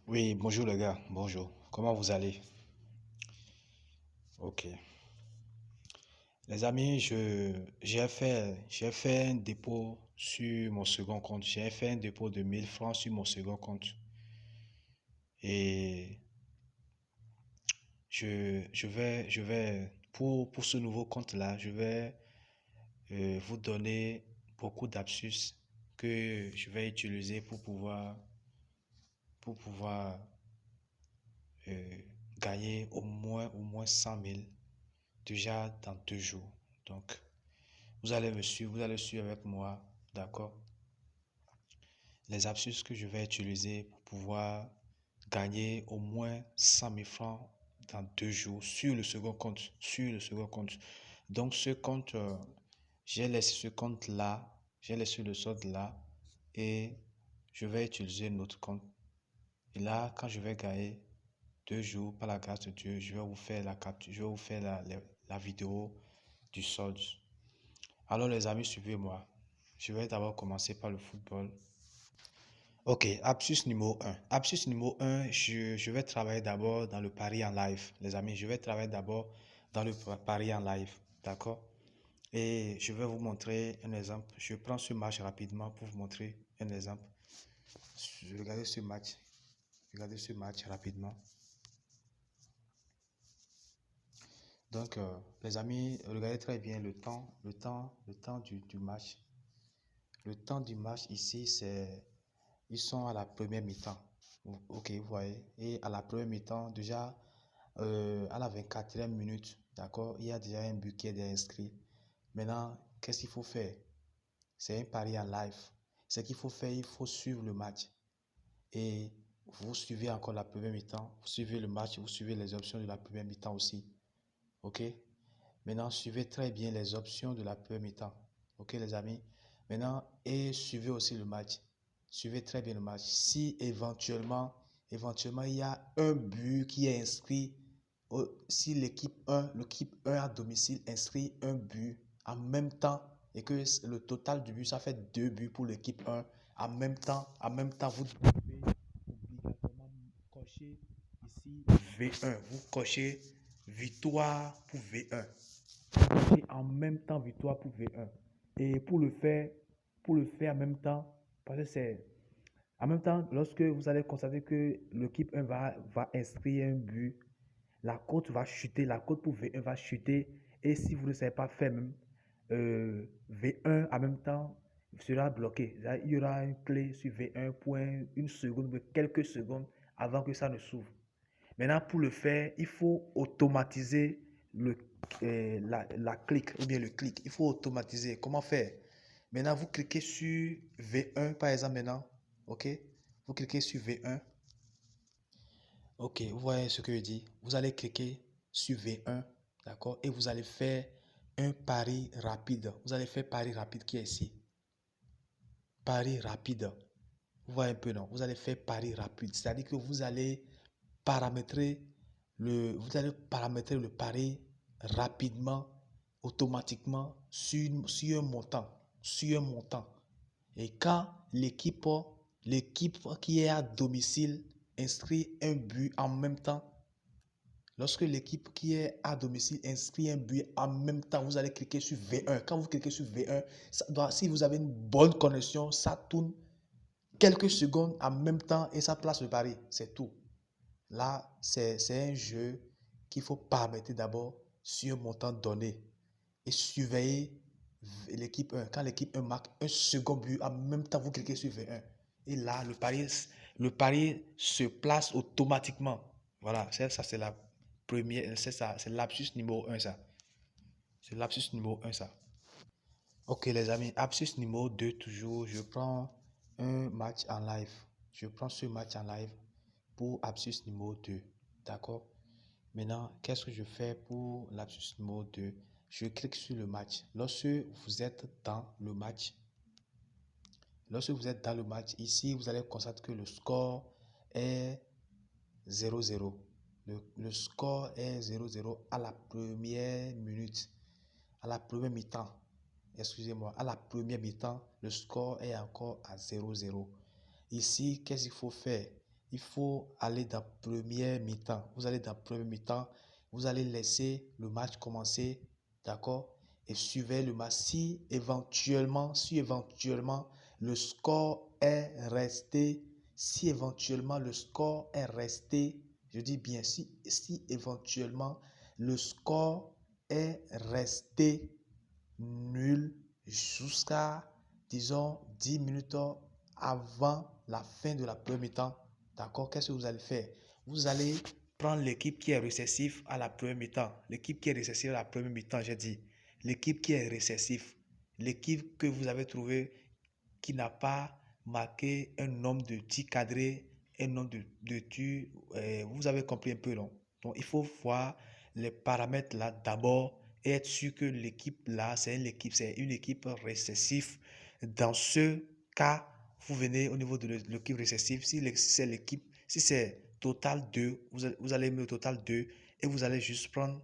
Oui, bonjour les gars, bonjour. Comment vous allez? Ok. Les amis, j'ai fait un dépôt sur mon second compte. J'ai fait un dépôt de 1000 francs sur mon second compte. Et pour ce nouveau compte-là, je vais vous donner beaucoup d'absus que je vais utiliser pour pouvoir euh, gagner au moins 100 000 déjà dans 2 jours. Donc, vous allez me suivre, vous allez suivre avec moi, d'accord? Les astuces que je vais utiliser pour pouvoir gagner au moins 100 000 francs dans 2 jours sur le second compte, sur le second compte. Donc, ce compte, j'ai laissé ce compte-là, j'ai laissé le solde là et je vais utiliser notre compte. Et là, quand je vais gagner 2 jours, par la grâce de Dieu, je vais vous faire la capture, je vais vous faire la vidéo du solde. Alors les amis, suivez-moi. Je vais d'abord commencer par le football. Ok, absus numéro un. Absus numéro un, je vais travailler d'abord dans le pari en live. Les amis, je vais travailler d'abord dans le pari en live. D'accord? Et je vais vous montrer un exemple. Je prends ce match rapidement pour vous montrer un exemple. Regardez ce match. Regardez ce match rapidement. Donc, les amis, regardez très bien le temps du match. Le temps du match ici, ils sont à la première mi-temps. Ok, vous voyez. Et à la première mi-temps, déjà, à la 24e minute, d'accord, il y a déjà un but qui est inscrit. Maintenant, qu'est-ce qu'il faut faire? C'est un pari en live. Ce qu'il faut faire, il faut suivre le match. Et vous suivez encore la première mi-temps, vous suivez le match, vous suivez les options de la première mi-temps aussi. Ok? Maintenant, suivez très bien les options de la première mi-temps. Ok, les amis? Maintenant, et suivez aussi le match. Suivez très bien le match. Si éventuellement, il y a un but qui est inscrit, si l'équipe 1 à domicile inscrit un but en même temps et que le total du but, ça fait 2 buts pour l'équipe 1, en même temps, vous devez obligatoirement cocher ici V1. Vous cochez victoire pour V1 et en même temps victoire pour V1. Et pour le faire en même temps, parce que c'est en même temps, lorsque vous allez constater que l'équipe 1 va inscrire un but, la cote va chuter, la cote pour V1 va chuter. Et si vous ne savez pas faire même, V1 en même temps sera bloqué. Il y aura une clé sur V1 pour une seconde, quelques secondes avant que ça ne s'ouvre. Maintenant, pour le faire, il faut automatiser la clique ou bien le clic. Il faut automatiser. Comment faire? Maintenant, vous cliquez sur V1, par exemple, maintenant. OK? Vous cliquez sur V1. OK, vous voyez ce que je dis. Vous allez cliquer sur V1, d'accord? Et vous allez faire un pari rapide. Vous allez faire pari rapide qui est ici. Pari rapide. Vous voyez un peu, non? Vous allez faire pari rapide. C'est-à-dire que paramétrer vous allez paramétrer le pari rapidement, automatiquement sur un montant, sur un montant. Et quand l'équipe qui est à domicile inscrit un but en même temps, lorsque l'équipe qui est à domicile inscrit un but en même temps, vous allez cliquer sur V1. Quand vous cliquez sur V1, si vous avez une bonne connexion, ça tourne quelques secondes en même temps et ça place le pari. C'est tout. Là, c'est un jeu qu'il faut paramétrer d'abord sur un montant donné et surveiller l'équipe 1. Quand l'équipe 1 marque un second but, en même temps, vous cliquez sur V1. Et là, le pari se place automatiquement. Voilà, ça c'est la première, c'est ça, c'est l'absus numéro un ça. C'est l'absus numéro un ça. Ok les amis, absus numéro 2 toujours, je prends un match en live. Je prends ce match en live pour absus numéro 2. D'accord? Maintenant, qu'est-ce que je fais pour l'absus numéro 2? Je clique sur le match. Lorsque vous êtes dans le match, ici, vous allez constater que le score est 0-0. Le score est 0-0 à la première minute, à la première mi-temps. Excusez-moi, à la première mi-temps, le score est encore à 0-0. Ici, qu'est-ce qu'il faut faire? il faut aller dans première mi-temps. Vous allez dans première mi-temps, vous allez laisser le match commencer, d'accord? Et suivez le match. Si éventuellement le score est resté, si éventuellement le score est resté, je dis bien, si éventuellement le score est resté nul jusqu'à, disons, 10 minutes avant la fin de la première mi-temps, d'accord? Qu'est-ce que vous allez faire? Vous allez prendre l'équipe qui est récessive à la première mi-temps. L'équipe qui est récessive à la première mi-temps, j'ai dit. L'équipe qui est récessive. L'équipe que vous avez trouvée qui n'a pas marqué un nombre de tirs cadrés, un nombre de tirs. Vous avez compris un peu, non? Donc, il faut voir les paramètres là d'abord et être sûr que l'équipe là, c'est une équipe récessive. Dans ce cas, vous venez au niveau de l'équipe récessive. Si c'est l'équipe, si c'est total 2, vous allez mettre au total 2 et vous allez juste prendre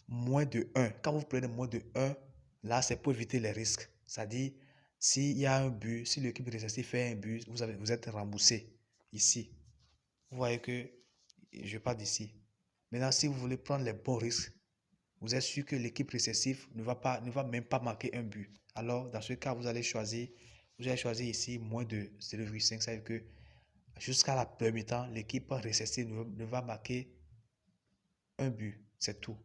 moins de 1. Quand vous prenez moins de 1, là, c'est pour éviter les risques. C'est-à-dire, s'il y a un but, si l'équipe récessive fait un but, vous êtes remboursé ici. Vous voyez que je parle d'ici. Maintenant, si vous voulez prendre les bons risques, vous êtes sûr que l'équipe récessive ne va même pas marquer un but. Alors, dans ce cas, vous allez choisir ici moins de 0,5. Ça veut dire que jusqu'à la première mi-temps, l'équipe récessive ne va marquer un but. C'est tout.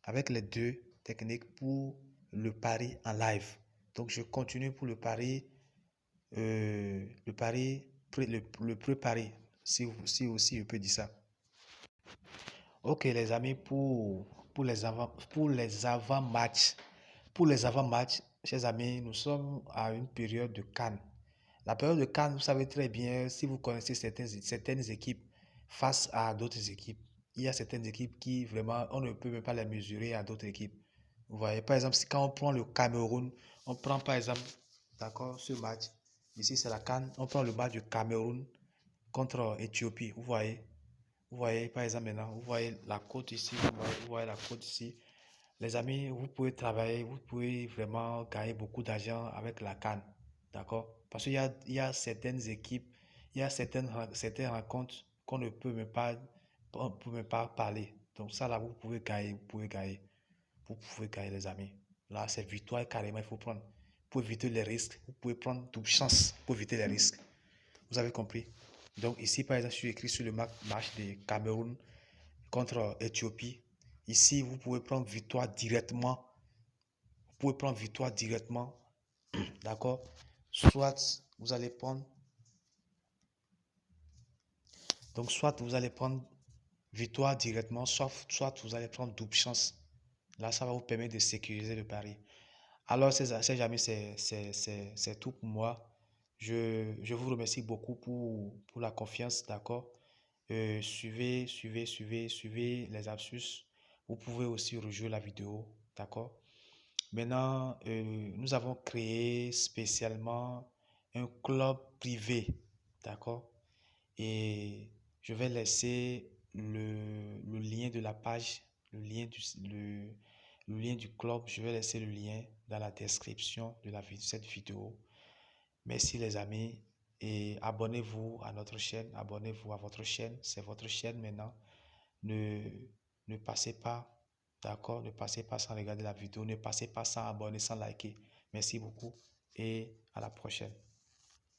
Avec les deux techniques pour le pari en live. Donc, je continue pour le pari, le pré-pari, si aussi je peux dire ça. Ok, les amis, pour les avant-matchs, chers amis, nous sommes à une période de CAN. La période de CAN, vous savez très bien, si vous connaissez certaines équipes face à d'autres équipes, il y a certaines équipes qui vraiment, on ne peut même pas les mesurer à d'autres équipes. Vous voyez, par exemple, quand on prend le Cameroun, on prend par exemple, d'accord, ce match, ici c'est la CAN, on prend le match du Cameroun contre Éthiopie, vous voyez, par exemple maintenant, vous voyez la côte ici, vous voyez la côte ici. Les amis, vous pouvez travailler, vous pouvez vraiment gagner beaucoup d'argent avec la CAN, d'accord? Parce qu'il y a certaines équipes, il y a certaines rencontres qu'on ne peut même pas, on peut même pas parler. Donc ça là, vous pouvez gagner, les amis. Là, c'est victoire carrément, il faut prendre. Pour éviter les risques, vous pouvez prendre toute chance pour éviter les risques. Vous avez compris? Donc ici, par exemple, je suis écrit sur le match de Cameroun contre Éthiopie. Ici, vous pouvez prendre victoire directement. Vous pouvez prendre victoire directement. D'accord? Soit vous allez prendre. Donc, soit vous allez prendre victoire directement, soit vous allez prendre double chance. Là, ça va vous permettre de sécuriser le pari. Alors, ces amis, c'est tout pour moi. Je vous remercie beaucoup pour la confiance, d'accord? Suivez les astuces. Vous pouvez aussi rejouer la vidéo, d'accord? Maintenant, nous avons créé spécialement un club privé, d'accord? Et je vais laisser le lien de la page, le lien du club, je vais laisser le lien dans la description de cette vidéo. Merci les amis et abonnez-vous à notre chaîne, abonnez-vous à votre chaîne, c'est votre chaîne maintenant. Ne, ne passez pas, d'accord, ne passez pas sans regarder la vidéo, ne passez pas sans abonner, sans liker. Merci beaucoup et à la prochaine.